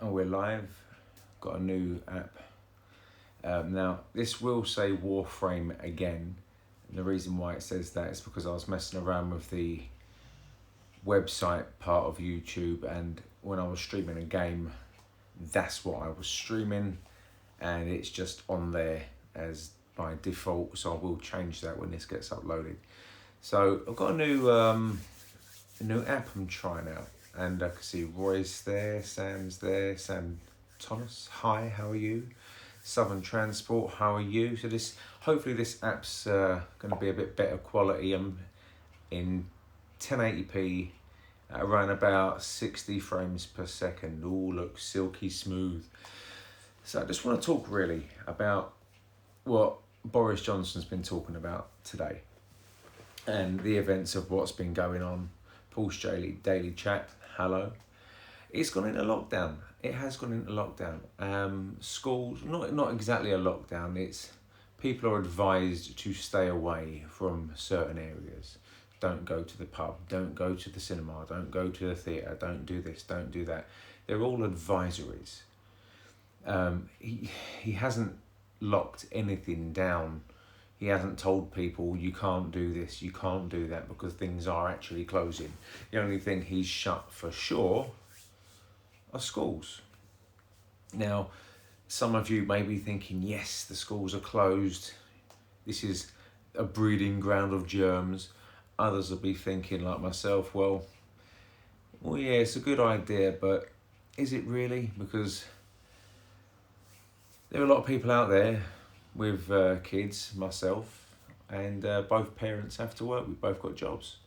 Oh, we're live. Got a new app. Now, this will say Warframe again. And the reason why it says that is because I was messing around with the website part of YouTube, and when I was streaming a game, that's what I was streaming, and it's just on there as by default, so I will change that when this gets uploaded. So I've got a new app I'm trying out, and I can see Roy's there, Sam's there, Sam Thomas, hi, how are you? Southern Transport, how are you? So hopefully this app's going to be a bit better quality. I'm in 1080p at around about 60 frames per second. All looks silky smooth. So I just want to talk really about what Boris Johnson's been talking about today and the events of what's been going on. Paul's Daily Chat, hello. It's gone into lockdown. It has gone into lockdown. Schools, not exactly a lockdown. It's people are advised to stay away from certain areas. Don't go to the pub. Don't go to the cinema. Don't go to the theatre. Don't do this. Don't do that. They're all advisories. He hasn't locked anything down. He hasn't told people you can't do this, you can't do that, because things are actually closing. The only thing he's shut for sure are schools. Now, some of you may be thinking, yes, the schools are closed. This is a breeding ground of germs. Others will be thinking, like myself, well, yeah, it's a good idea, but is it really? Because there are a lot of people out there with kids, myself, and both parents have to work. We've both got jobs.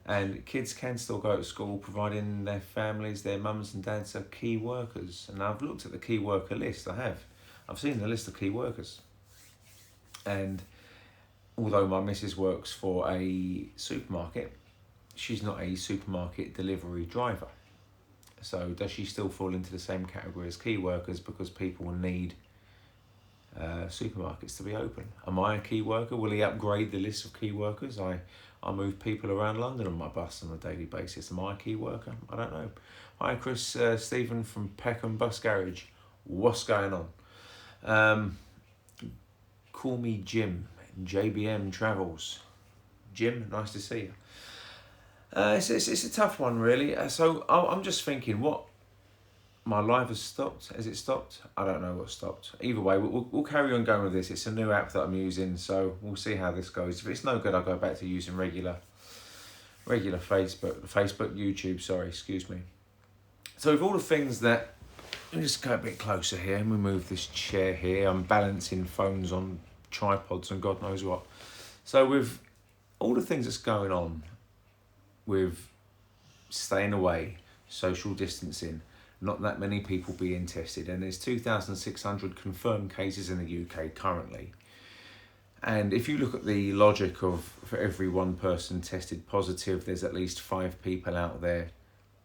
And kids can still go to school, providing their families, their mums and dads are key workers. And I've looked at the key worker list, I've seen the list of key workers. And although my missus works for a supermarket, she's not a supermarket delivery driver. So does she still fall into the same category as key workers, because people need supermarkets to be open? Am I a key worker? Will he upgrade the list of key workers? I move people around London on my bus on a daily basis. Am I a key worker? I don't know. Hi Chris, Stephen from Peckham Bus Garage. What's going on? Call me Jim, JBM Travels. Jim, nice to see you. It's a tough one really. So I'm just thinking, what, my live has stopped? Has it stopped? I don't know what stopped. Either way, we'll carry on going with this. It's a new app that I'm using, so we'll see how this goes. If it's no good, I'll go back to using regular Facebook, YouTube, sorry, excuse me. So with all the things that, let me just go a bit closer here and we move this chair here. I'm balancing phones on tripods and God knows what. So with all the things that's going on with staying away, social distancing, not that many people being tested, and there's 2,600 confirmed cases in the UK currently. And if you look at the logic of, for every one person tested positive, there's at least 5 people out there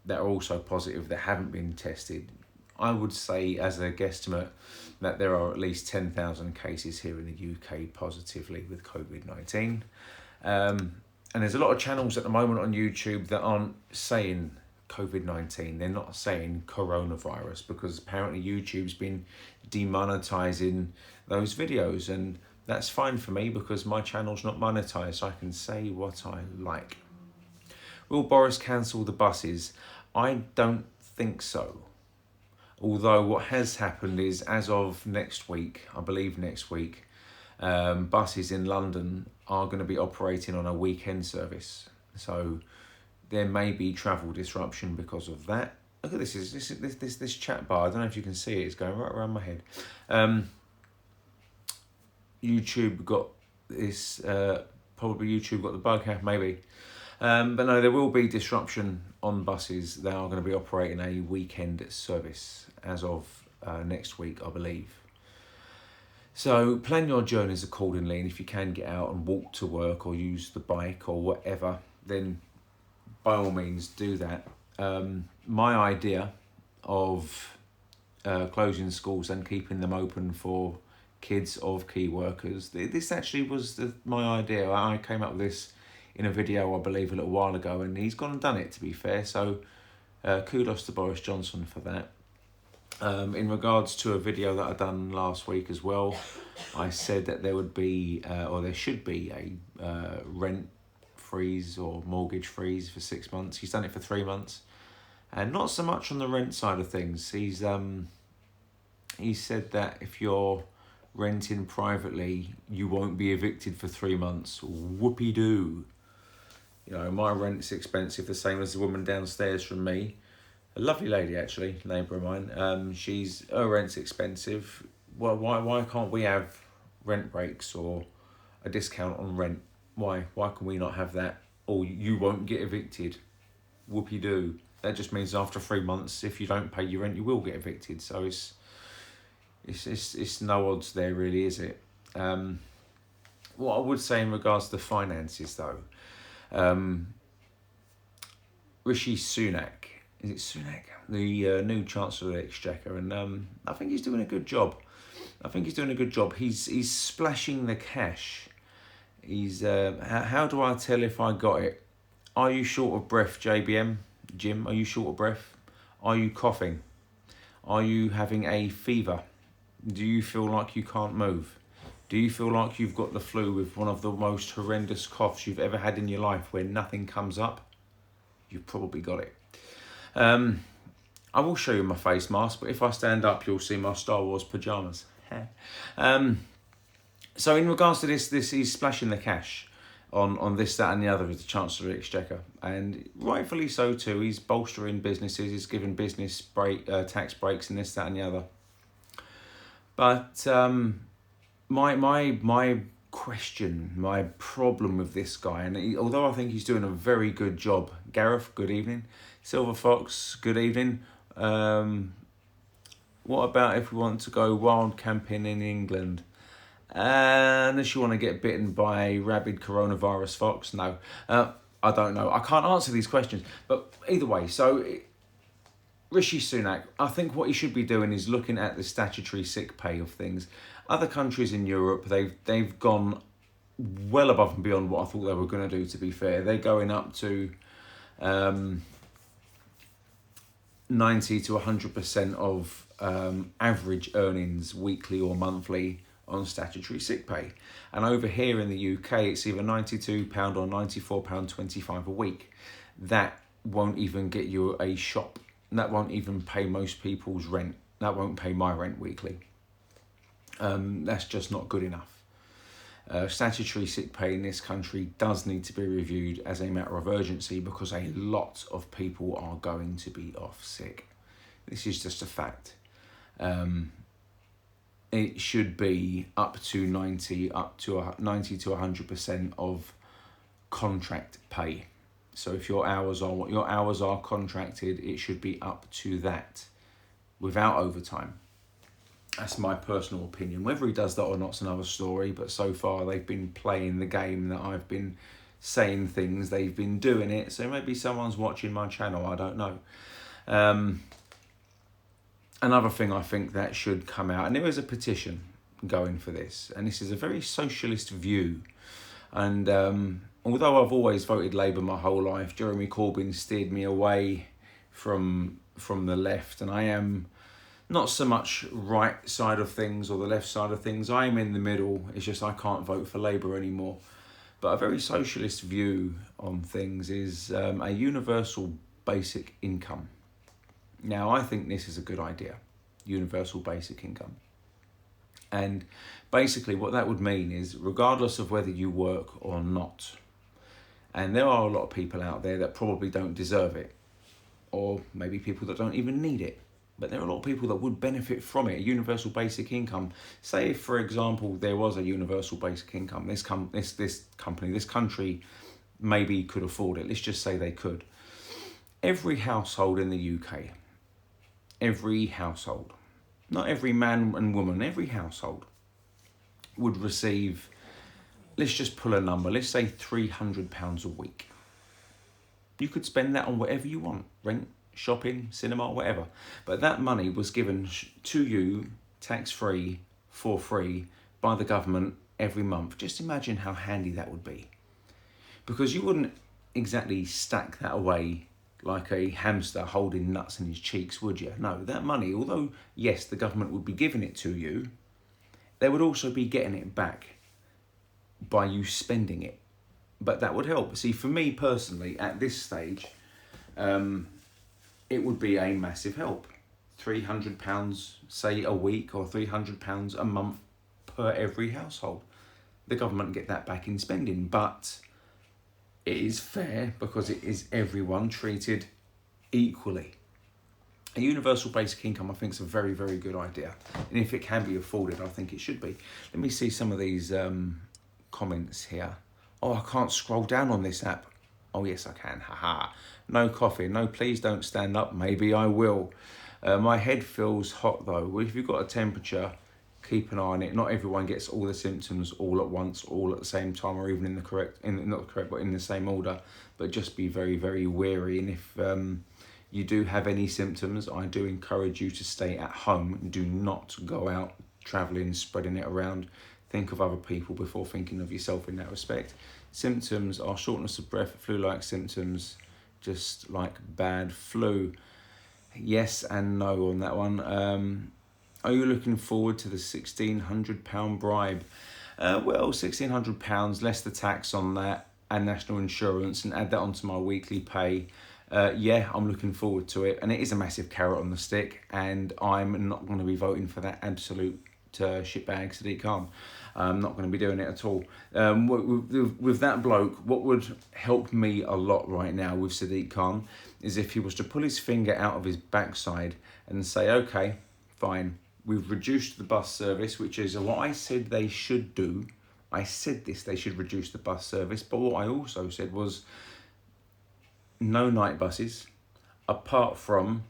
that are also positive that haven't been tested. I would say, as a guesstimate, that there are at least 10,000 cases here in the UK positively with COVID-19. And there's a lot of channels at the moment on YouTube that aren't saying COVID-19, they're not saying coronavirus, because apparently YouTube's been demonetizing those videos, and that's fine for me because my channel's not monetized, so I can say what I like. Will Boris cancel the buses? I don't think so. Although what has happened is, as of next week, I believe next week, buses in London are going to be operating on a weekend service. So there may be travel disruption because of that. Look at this chat bar. I don't know if you can see it. It's going right around my head. YouTube got this. Probably YouTube got the bug. Maybe. But no, there will be disruption on buses. They are going to be operating a weekend service as of next week, I believe. So plan your journeys accordingly, and if you can get out and walk to work or use the bike or whatever, then by all means do that. My idea of closing schools and keeping them open for kids of key workers, this actually was my idea. I came up with this in a video, I believe, a little while ago, and he's gone and done it, to be fair. So kudos to Boris Johnson for that. In regards to a video that I done last week as well, I said that there would be, or there should be, a rent freeze or mortgage freeze for 6 months. He's done it for 3 months, and not so much on the rent side of things. He said that if you're renting privately, you won't be evicted for 3 months. Whoopie doo. You know, my rent's expensive, the same as the woman downstairs from me. A lovely lady, actually, neighbour of mine. Her rent's expensive. Well, why can't we have rent breaks or a discount on rent? Why can we not have that? Or you won't get evicted. Whoopie doo. That just means after 3 months, if you don't pay your rent, you will get evicted. So it's no odds there, really, is it? What I would say in regards to the finances, though, Rishi Sunak. Is it Sunak? The new Chancellor of the Exchequer, and I think he's doing a good job. He's splashing the cash. He's how do I tell if I got it? Are you short of breath, JBM? Jim, are you short of breath? Are you coughing? Are you having a fever? Do you feel like you can't move? Do you feel like you've got the flu with one of the most horrendous coughs you've ever had in your life where nothing comes up? You've probably got it. I will show you my face mask, but if I stand up, you'll see my Star Wars pyjamas. So in regards to this, he's splashing the cash on this, that and the other as the Chancellor of the Exchequer. And rightfully so too. He's bolstering businesses, he's giving business tax breaks and this, that and the other. But my question, my problem with this guy, and although I think he's doing a very good job, Gareth, good evening. Silver Fox, good evening. What about if we want to go wild camping in England? Unless you want to get bitten by rabid coronavirus, Fox. No, I don't know. I can't answer these questions. But either way, so Rishi Sunak, I think what he should be doing is looking at the statutory sick pay of things. Other countries in Europe, they've gone well above and beyond what I thought they were going to do, to be fair. They're going up to 90 to 100% of average earnings weekly or monthly on statutory sick pay. And over here in the UK, it's either £92 or £94.25 a week. That won't even get you a shop. That won't even pay most people's rent. That won't pay my rent weekly. That's just not good enough. Statutory sick pay in this country does need to be reviewed as a matter of urgency because a lot of people are going to be off sick. This is just a fact. It should be up to 90 to 100% of contract pay. So if your hours are contracted, it should be up to that without overtime. That's my personal opinion. Whether he does that or not's another story, but so far they've been playing the game that I've been saying things, they've been doing it, so maybe someone's watching my channel, I don't know. Another thing I think that should come out, and there is a petition going for this, and this is a very socialist view, and although I've always voted Labour my whole life, Jeremy Corbyn steered me away from the left, and I am not so much right side of things or the left side of things. I am in the middle. It's just I can't vote for Labour anymore. But a very socialist view on things is a universal basic income. Now, I think this is a good idea, universal basic income. And basically what that would mean is regardless of whether you work or not, and there are a lot of people out there that probably don't deserve it, or maybe people that don't even need it, but there are a lot of people that would benefit from it, a universal basic income. Say, if, for example, there was a universal basic income, this country maybe could afford it. Let's just say they could. Every household in the UK, every household, not every man and woman, every household would receive, let's just pull a number, let's say £300 a week. You could spend that on whatever you want, rent, shopping, cinema, whatever. But that money was given to you tax-free, for free, by the government every month. Just imagine how handy that would be. Because you wouldn't exactly stack that away like a hamster holding nuts in his cheeks, would you? No, that money, although, yes, the government would be giving it to you, they would also be getting it back by you spending it. But that would help. See, for me personally, at this stage, it would be a massive help. £300, say, a week, or £300 a month per every household. The government get that back in spending, but it is fair because it is everyone treated equally. A universal basic income, I think, is a very, very good idea. And if it can be afforded, I think it should be. Let me see some of these comments here. Oh, I can't scroll down on this app. Oh, yes, I can. Haha. No coffee. No, please don't stand up. Maybe I will. My head feels hot, though. Well, if you've got a temperature, keep an eye on it. Not everyone gets all the symptoms all at once, all at the same time, or even in the correct, not correct, but in the same order. But just be very, very wary. And if you do have any symptoms, I do encourage you to stay at home. Do not go out travelling, spreading it around. Think of other people before thinking of yourself in that respect. Symptoms are shortness of breath, flu-like symptoms, just like bad flu. Yes and no on that one. Are you looking forward to the £1,600 bribe? Well, £1,600, less the tax on that and national insurance, and add that onto my weekly pay. Yeah, I'm looking forward to it. And it is a massive carrot on the stick, and I'm not going to be voting for that absolute shitbag Sadiq Khan. I'm not going to be doing it at all. With that bloke, what would help me a lot right now with Sadiq Khan is if he was to pull his finger out of his backside and say, okay, fine, we've reduced the bus service, which is what I said they should do. I said this, they should reduce the bus service. But what I also said was no night buses, apart from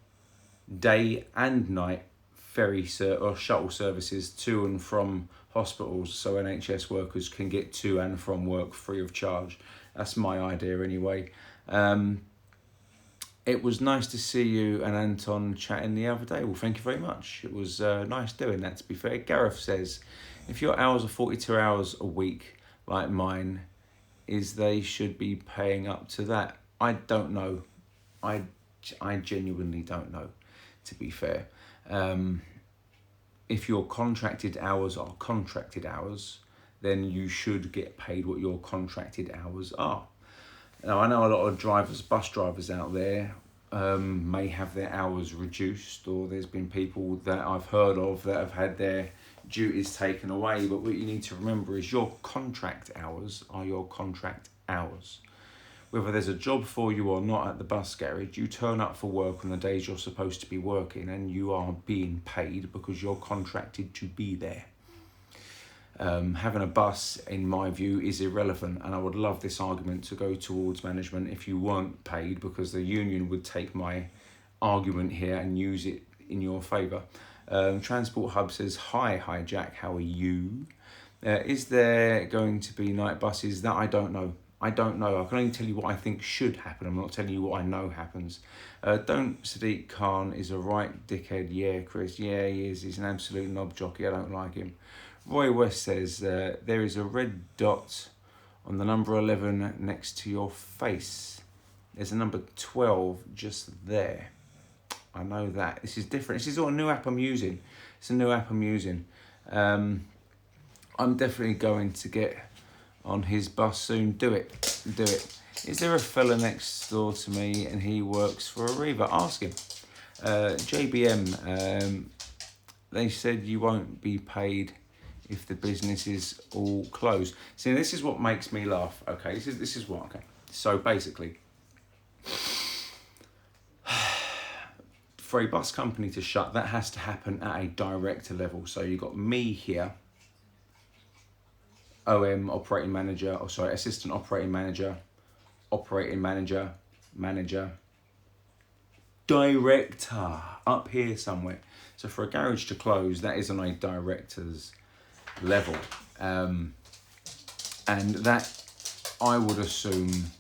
day and night ferry or shuttle services to and from hospitals, so NHS workers can get to and from work free of charge. That's my idea anyway. It was nice to see you and Anton chatting the other day. Well, thank you very much. It was nice doing that, to be fair. Gareth says, if your hours are 42 hours a week, like mine, they should be paying up to that. I don't know. I genuinely don't know, to be fair. If your contracted hours are contracted hours, then you should get paid what your contracted hours are. Now, I know a lot of bus drivers out there may have their hours reduced, or there's been people that I've heard of that have had their duties taken away. But what you need to remember is your contract hours are your contract hours. Whether there's a job for you or not at the bus garage, you turn up for work on the days you're supposed to be working, and you are being paid because you're contracted to be there. Having a bus, in my view, is irrelevant, and I would love this argument to go towards management if you weren't paid, because the union would take my argument here and use it in your favour. Transport Hub says, hi Jack, how are you? Is there going to be night buses? That I don't know. I can only tell you what I think should happen. I'm not telling you what I know happens. Don't Sadiq Khan is a right dickhead. Yeah, Chris. Yeah, he is. He's an absolute knob jockey. I don't like him. Roy West says, there is a red dot on the number 11 next to your face. There's a number 12 just there. I know that. This is different. This is a new app I'm using. It's a new app I'm using. I'm definitely going to get on his bus soon. Do it. Is there a fella next door to me and he works for Arriva? Ask him. JBM, they said you won't be paid if the business is all closed. See, this is what makes me laugh. Okay, this is what. Okay, so basically, for a bus company to shut, that has to happen at a director level. So you've got me here, OM, operating manager, assistant operating manager, manager, director, up here somewhere. So for a garage to close, that is on a director's level. And that, I would assume,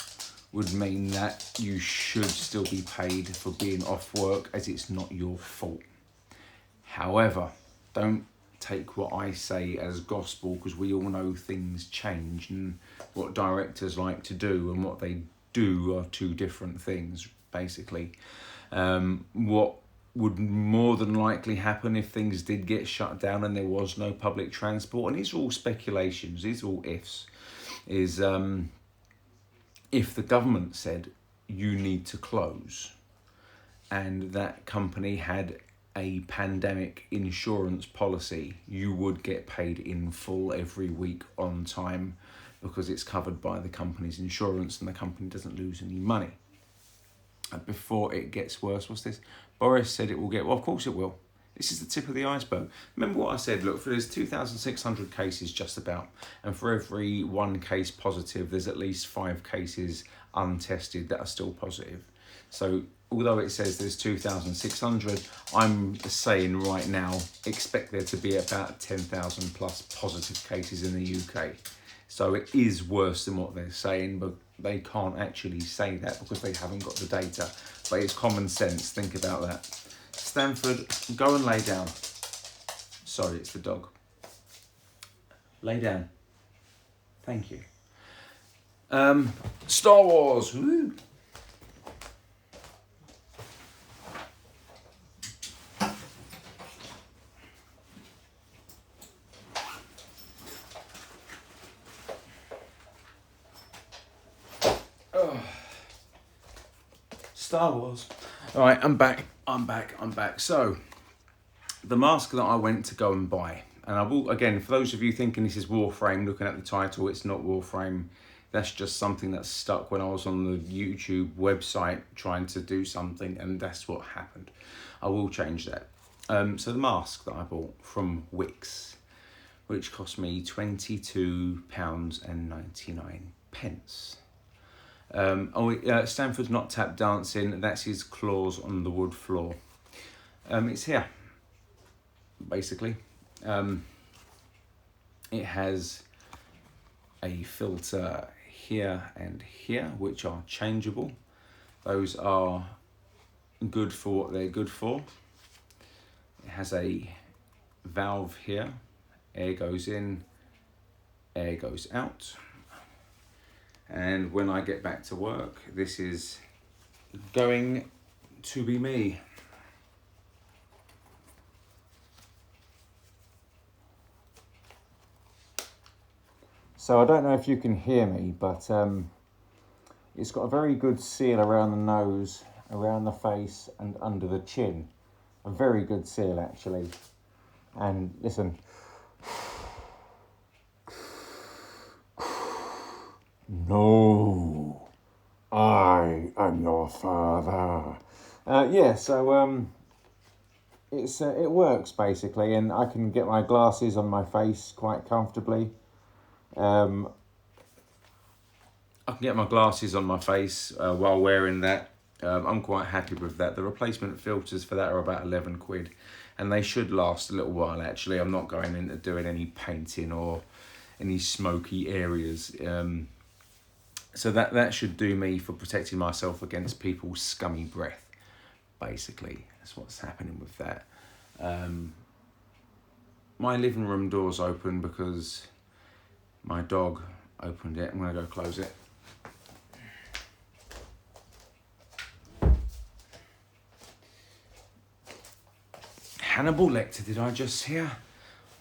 would mean that you should still be paid for being off work, as it's not your fault. However, don't take what I say as gospel, because we all know things change, and what directors like to do and what they do are two different things. basically. What would more than likely happen if things did get shut down and there was no public transport, and these are all speculations, these are all ifs, is if the government said you need to close and that company had a pandemic insurance policy, you would get paid in full every week on time because it's covered by the company's insurance and the company doesn't lose any money. Before it gets worse, what's this? Boris said it will get, well, of course it will. This is the tip of the iceberg. Remember what I said, look, there's 2,600 cases just about, and for every one case positive, there's at least 5 cases untested that are still positive. So although it says there's 2,600, I'm saying right now, expect there to be about 10,000 plus positive cases in the UK. So it is worse than what they're saying, but they can't actually say that because they haven't got the data. But it's common sense, think about that. Stanford, go and lay down. Sorry, it's the dog. Lay down. Thank you. Star Wars, woo! Star Wars. All right, I'm back. So, the mask that I went to go and buy, and I will, again, for those of you thinking this is Warframe, looking at the title, it's not Warframe. That's just something that stuck when I was on the YouTube website trying to do something, and that's what happened. I will change that. So the mask that I bought from Wix, which cost me £22.99. Stanford's not tap dancing, that's his claws on the wood floor. It's here, basically. It has a filter here and here, which are changeable. Those are good for what they're good for. It has a valve here, air goes in, air goes out. And when I get back to work, this is going to be me. So I don't know if you can hear me, but it's got a very good seal around the nose, around the face and under the chin. A very good seal, actually. And listen. No, I am your father. It works basically, and I can get my glasses on my face quite comfortably. I can get my glasses on my face while wearing that. I'm quite happy with that. The replacement filters for that are about 11 quid, and they should last a little while actually. I'm not going into doing any painting or any smoky areas. So that should do me for protecting myself against people's scummy breath, basically. That's what's happening with that. My living room door's open because my dog opened it. I'm going to go close it. Hannibal Lecter, did I just hear?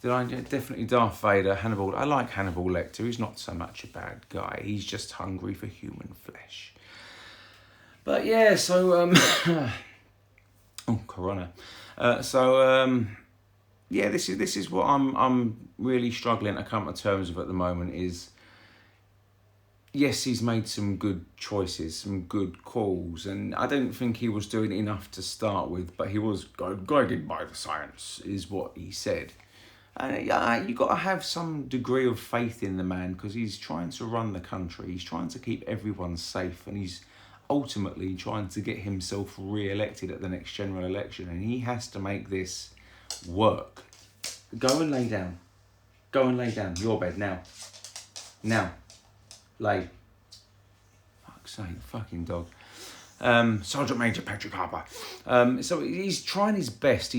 Definitely Darth Vader, Hannibal. I like Hannibal Lecter. He's not so much a bad guy. He's just hungry for human flesh. But yeah, so oh, Corona. Yeah, this is what I'm really struggling to come to terms with at the moment. Is yes, he's made some good choices, some good calls, and I don't think he was doing enough to start with, but he was guided by the science, is what he said. And you got to have some degree of faith in the man because he's trying to run the country. He's trying to keep everyone safe, and he's ultimately trying to get himself re-elected at the next general election, and he has to make this work. Go and lay down. Go and lay down. Your bed now. Now. Lay. Fuck's sake, fucking dog. Sergeant Major Patrick Harper. So he's trying his best.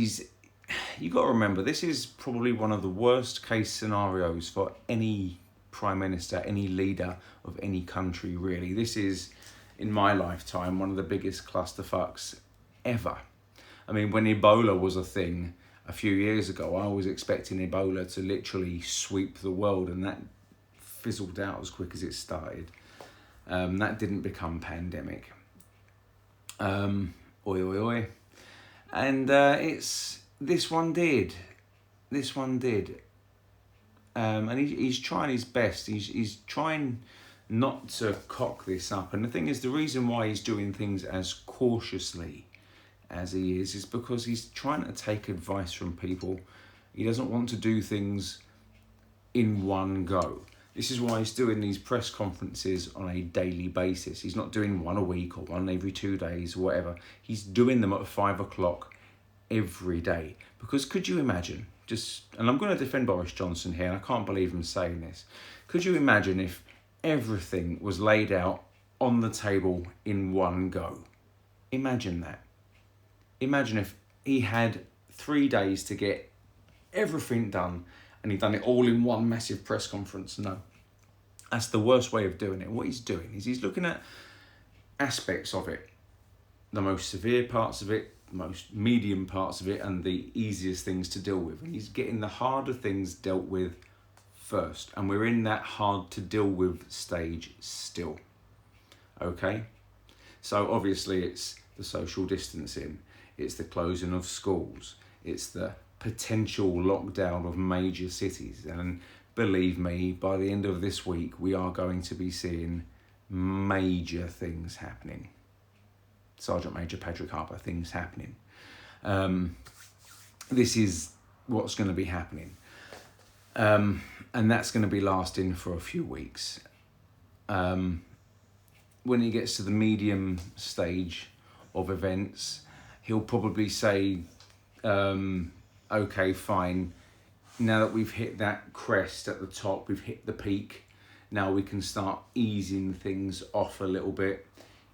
You got to remember, this is probably one of the worst case scenarios for any prime minister, any leader of any country, really. This is in my lifetime, one of the biggest clusterfucks ever. I mean, when Ebola was a thing a few years ago, I was expecting Ebola to literally sweep the world, and that fizzled out as quick as it started. That didn't become pandemic. Oi, oi, oi. And this one did. And he's trying his best. He's trying not to cock this up. And the thing is, the reason why he's doing things as cautiously as he is because he's trying to take advice from people. He doesn't want to do things in one go. This is why he's doing these press conferences on a daily basis. He's not doing one a week or one every 2 days or whatever. He's doing them at 5 o'clock every day. Because could you imagine, and I'm going to defend Boris Johnson here, and I can't believe I'm saying this. Could you imagine if everything was laid out on the table in one go? Imagine that. Imagine if he had 3 days to get everything done and he'd done it all in one massive press conference. No. That's the worst way of doing it. What he's doing is he's looking at aspects of it, the most severe parts of it, the most medium parts of it, and the easiest things to deal with. And he's getting the harder things dealt with first. And we're in that hard to deal with stage still. Okay? So obviously it's the social distancing. It's the closing of schools. It's the potential lockdown of major cities. And believe me, by the end of this week, we are going to be seeing major things happening. Sergeant Major Patrick Harper, things happening. This is what's going to be happening. And that's going to be lasting for a few weeks. When he gets to the medium stage of events, he'll probably say, okay, fine. Now that we've hit that crest at the top, we've hit the peak. Now we can start easing things off a little bit.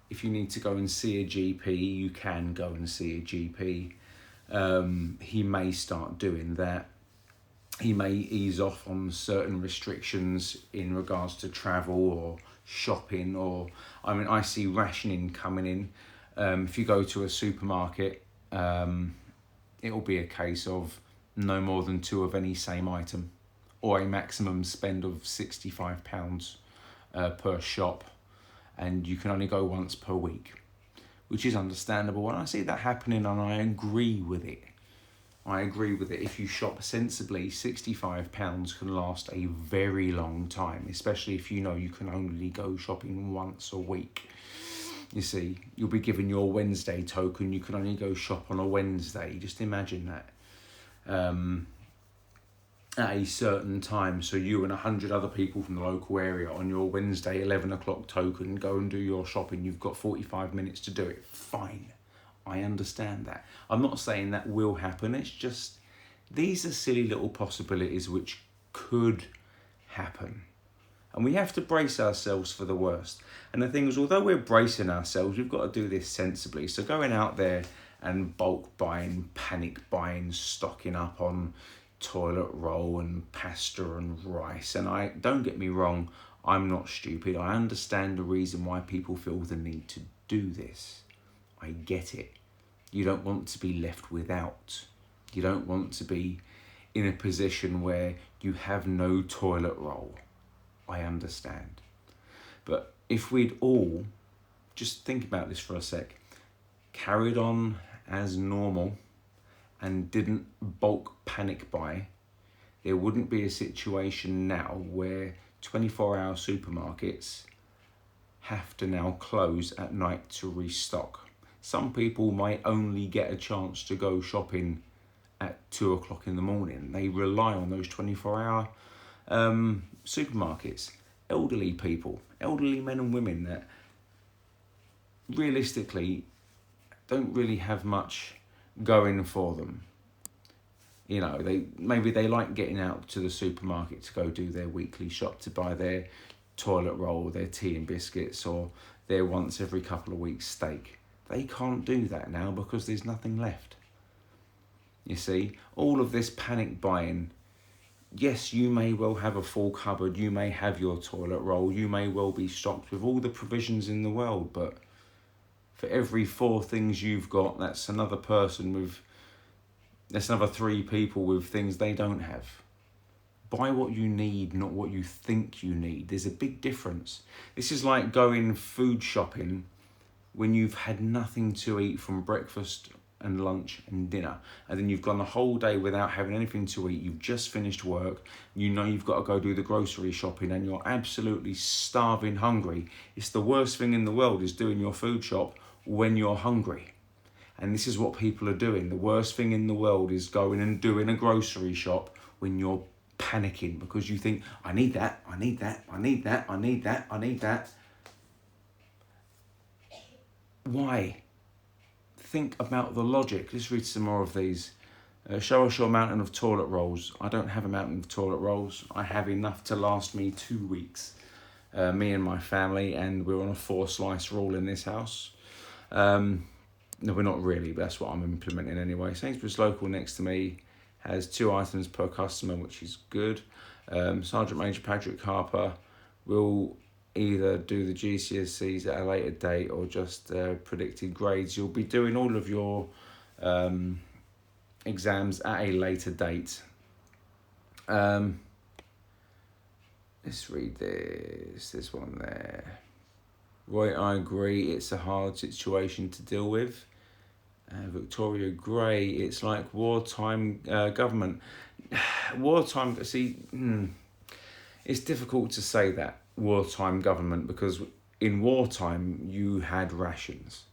If you need to go and see a GP, you can go and see a GP. He may start doing that. He may ease off on certain restrictions in regards to travel or shopping, or I see rationing coming in. If you go to a supermarket, it'll be a case of no more than 2 of any same item, or a maximum spend of £65 per shop, and you can only go once per week, which is understandable. And I see that happening, and I agree with it. If you shop sensibly, £65 can last a very long time, especially if you know you can only go shopping once a week. You see, you'll be given your Wednesday token, you can only go shop on a Wednesday. Just imagine that. At a certain time, so you and 100 other people from the local area on your Wednesday 11 o'clock token go and do your shopping. You've got 45 minutes to do it. Fine. I understand that. I'm not saying that will happen. It's just, these are silly little possibilities which could happen. And we have to brace ourselves for the worst. And the thing is, although we're bracing ourselves, we've got to do this sensibly. So going out there and bulk buying, panic buying, stocking up on toilet roll and pasta and rice. And don't get me wrong, I'm not stupid. I understand the reason why people feel the need to do this. I get it. You don't want to be left without. You don't want to be in a position where you have no toilet roll. I understand. But if we'd all, just think about this for a sec, carried on as normal and didn't bulk panic buy, there wouldn't be a situation now where 24-hour supermarkets have to now close at night to restock. Some people might only get a chance to go shopping at 2 o'clock in the morning. They rely on those 24-hour supermarkets. Elderly people, elderly men and women that realistically don't really have much going for them. You know, they like getting out to the supermarket to go do their weekly shop, to buy their toilet roll, their tea and biscuits, or their once every couple of weeks steak. They can't do that now because there's nothing left. You see, all of this panic buying yes, you may well have a full cupboard, you may have your toilet roll, you may well be stocked with all the provisions in the world, but for every 4 things you've got, that's another 3 people with things they don't have. Buy what you need, not what you think you need. There's a big difference. This is like going food shopping when you've had nothing to eat from breakfast and lunch and dinner, and then you've gone the whole day without having anything to eat. You've just finished work, you know you've got to go do the grocery shopping, and you're absolutely starving hungry. It's the worst thing in the world, is doing your food shop when you're hungry. And this is what people are doing. The worst thing in the world is going and doing a grocery shop when you're panicking, because you think, I need that, I need that, I need that, I need that, I need that. Why? Think about the logic. Let's read some more of these. Show us your mountain of toilet rolls. I don't have a mountain of toilet rolls. I have enough to last me 2 weeks. Me and my family, and we're on a 4-slice rule in this house. No, we're not really, but that's what I'm implementing anyway. Sainsbury's local next to me has 2 items per customer, which is good. Sergeant Major Patrick Harper will either do the GCSEs at a later date or just predicted grades. You'll be doing all of your exams at a later date. Let's read this one there. Roy, I agree, it's a hard situation to deal with. Victoria Gray, it's like wartime government. Wartime, it's difficult to say that, wartime government, because in wartime you had rations.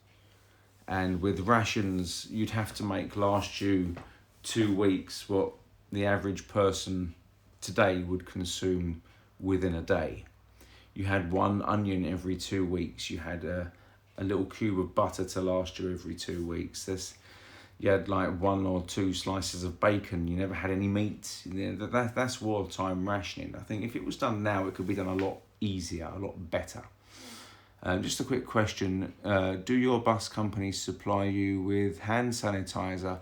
And with rations, you'd have to make last you 2 weeks what the average person today would consume within a day. You had 1 onion every 2 weeks. You had a little cube of butter to last you every 2 weeks. You had like 1 or 2 slices of bacon. You never had any meat. That's wartime rationing. I think if it was done now, it could be done a lot easier, a lot better. Just a quick question. Do your bus companies supply you with hand sanitizer?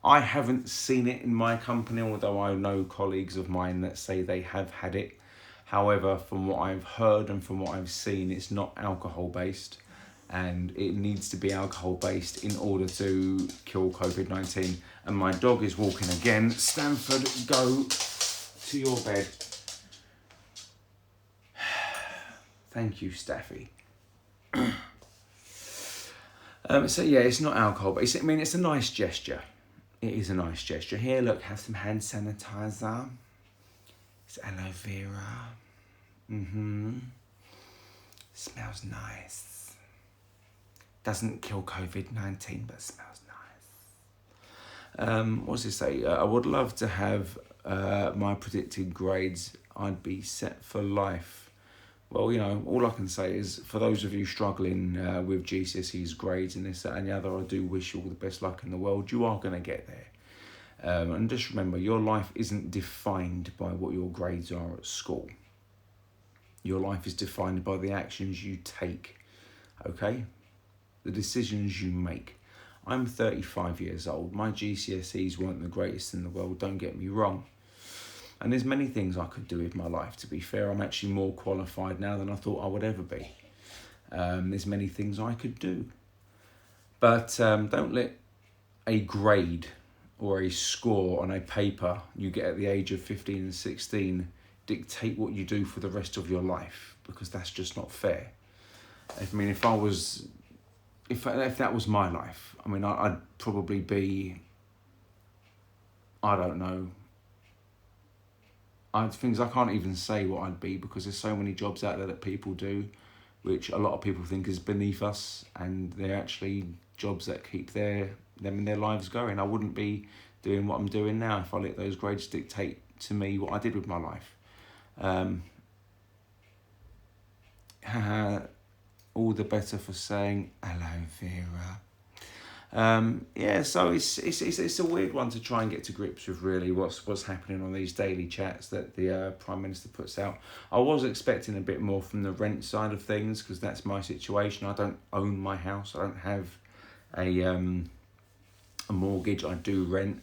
I haven't seen it in my company, although I know colleagues of mine that say they have had it. However, from what I've heard and from what I've seen, it's not alcohol-based, and it needs to be alcohol-based in order to kill COVID-19. And my dog is walking again. Stanford, go to your bed. Thank you, Staffy. So yeah, it's not alcohol, but it's a nice gesture. It is a nice gesture. Here, look, have some hand sanitizer. It's aloe vera. Smells nice. Doesn't kill COVID-19, but smells nice. What does it say? I would love to have my predicted grades. I'd be set for life. Well, all I can say is, for those of you struggling with GCSE's grades and this, that and the other, I do wish you all the best luck in the world. You are going to get there. And just remember, your life isn't defined by what your grades are at school. Your life is defined by the actions you take, okay? The decisions you make. I'm 35 years old. My GCSEs weren't the greatest in the world, don't get me wrong. And there's many things I could do with my life, to be fair. I'm actually more qualified now than I thought I would ever be. There's many things I could do. But don't let a grade or a score on a paper you get at the age of 15 and 16 dictate what you do for the rest of your life, because that's just not fair. If that was my life, I'd probably be, I don't know, things I can't even say what I'd be, because there's so many jobs out there that people do, which a lot of people think is beneath us, and they're actually jobs that keep them and their lives going. I wouldn't be doing what I'm doing now if I let those grades dictate to me what I did with my life. All the better for saying aloe vera. So it's a weird one to try and get to grips with, really, what's happening on these daily chats that the Prime Minister puts out. I was expecting a bit more from the rent side of things, because that's my situation. I don't own my house. I don't have a mortgage. I do rent.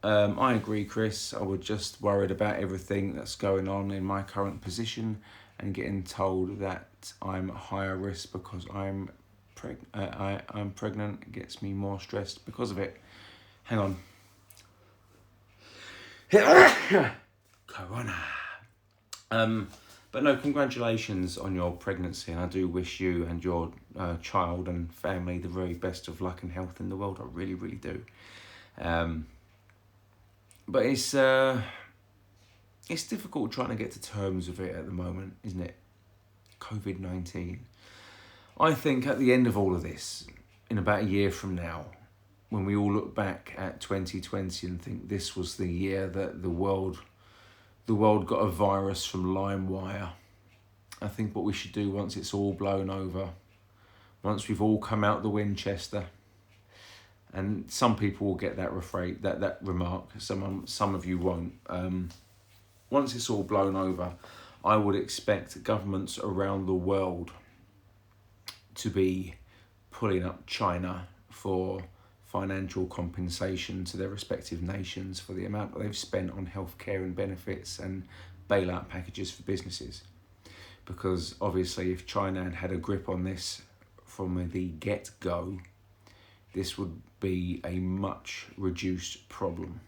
I agree, Chris. I was just worried about everything that's going on in my current position and getting told that I'm higher risk because I'm pregnant. It gets me more stressed because of it. Hang on. Corona. But no, congratulations on your pregnancy, and I do wish you and your child and family the very best of luck and health in the world. I really, really do. But it's difficult trying to get to terms with it at the moment, isn't it? COVID-19. I think at the end of all of this, in about a year from now, when we all look back at 2020 and think this was the year that the world got a virus from LimeWire, I think what we should do once it's all blown over, once we've all come out the Winchester, and some people will get that remark, some of you won't. Once it's all blown over, I would expect governments around the world to be pulling up China for financial compensation to their respective nations for the amount that they've spent on healthcare and benefits and bailout packages for businesses. Because obviously if China had a grip on this from the get-go, this would be a much reduced problem.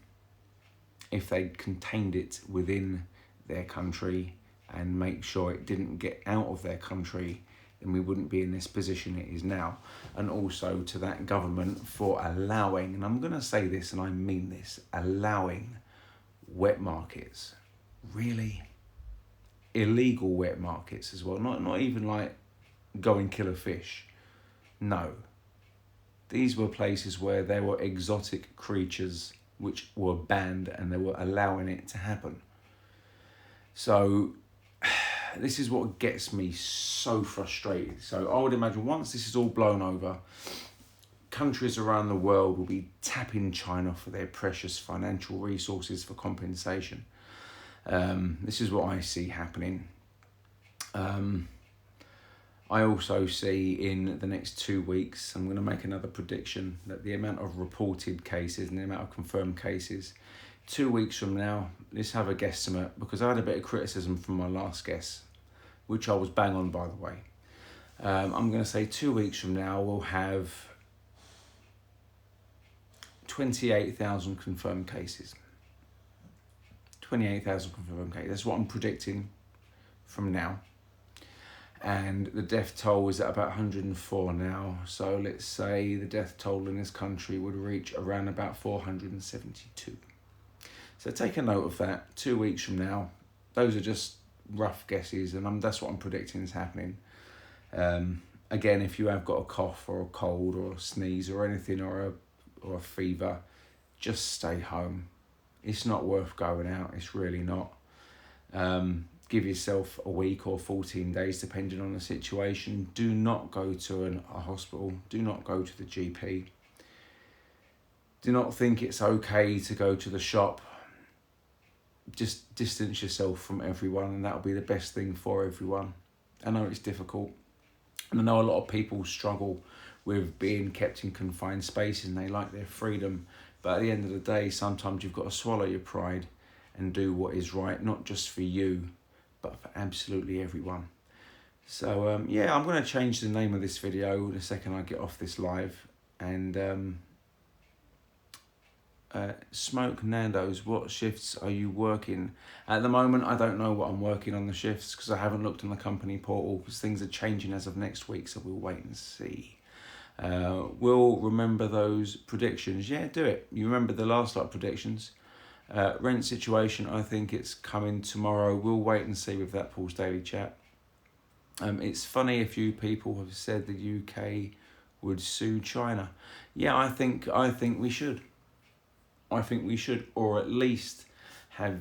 If they contained it within their country and make sure it didn't get out of their country, then we wouldn't be in this position it is now. And also to that government for allowing, and I'm going to say this and I mean this, allowing wet markets. Really? Illegal wet markets as well. Not even like go and kill a fish. No. These were places where there were exotic creatures which were banned and they were allowing it to happen. So this is what gets me so frustrated. So I would imagine once this is all blown over, countries around the world will be tapping China for their precious financial resources for compensation. This is what I see happening. I also see in the next 2 weeks, I'm going to make another prediction, that the amount of reported cases and the amount of confirmed cases, 2 weeks from now, let's have a guesstimate, because I had a bit of criticism from my last guess, which I was bang on, by the way. I'm going to say 2 weeks from now, we'll have 28,000 confirmed cases. 28,000 confirmed cases. That's what I'm predicting from now. And the death toll is at about 104 now. So let's say the death toll in this country would reach around about 472. So take a note of that. 2 weeks from now, those are just rough guesses, and that's what I'm predicting is happening. Again, if you have got a cough or a cold or a sneeze or anything or a fever, just stay home. It's not worth going out. It's really not. Give yourself a week or 14 days, depending on the situation. Do not go to a hospital. Do not go to the GP. Do not think it's okay to go to the shop. Just distance yourself from everyone, and that'll be the best thing for everyone. I know it's difficult, and I know a lot of people struggle with being kept in confined spaces and they like their freedom. But at the end of the day, sometimes you've got to swallow your pride and do what is right, not just for you, but for absolutely everyone. So I'm going to change the name of this video the second I get off this live. And Smoke Nando's, what shifts are you working? At the moment, I don't know what I'm working on the shifts because I haven't looked on the company portal, because things are changing as of next week, so we'll wait and see. We'll remember those predictions. Yeah, do it. You remember the last lot of predictions. Rent situation, I think it's coming tomorrow. We'll wait and see with that Paul's Daily Chat. It's funny a few people have said the UK would sue China. Yeah, I think we should. I think we should, or at least have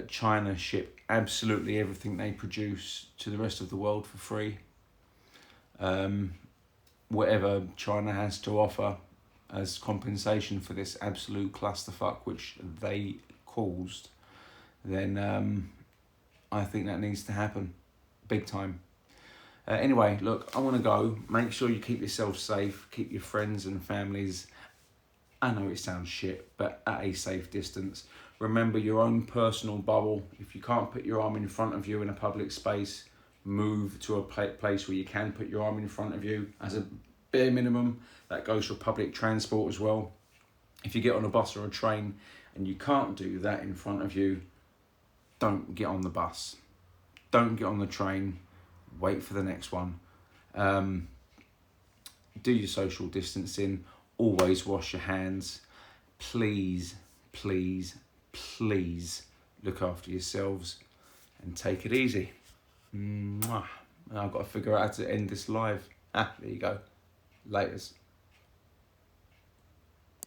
China ship absolutely everything they produce to the rest of the world for free. Whatever China has to offer as compensation for this absolute clusterfuck which they caused, then I think that needs to happen big time. Anyway, look, I want to go. Make sure you keep yourself safe, keep your friends and families I know it sounds shit, but at a safe distance. Remember your own personal bubble. If you can't put your arm in front of you in a public space, move to a place where you can put your arm in front of you as a bare minimum. That goes for public transport as well. If you get on a bus or a train and you can't do that in front of you, don't get on the bus. Don't get on the train. Wait for the next one. Do your social distancing. Always wash your hands. Please, please, please look after yourselves and take it easy. Mwah. I've got to figure out how to end this live. There you go. Laters.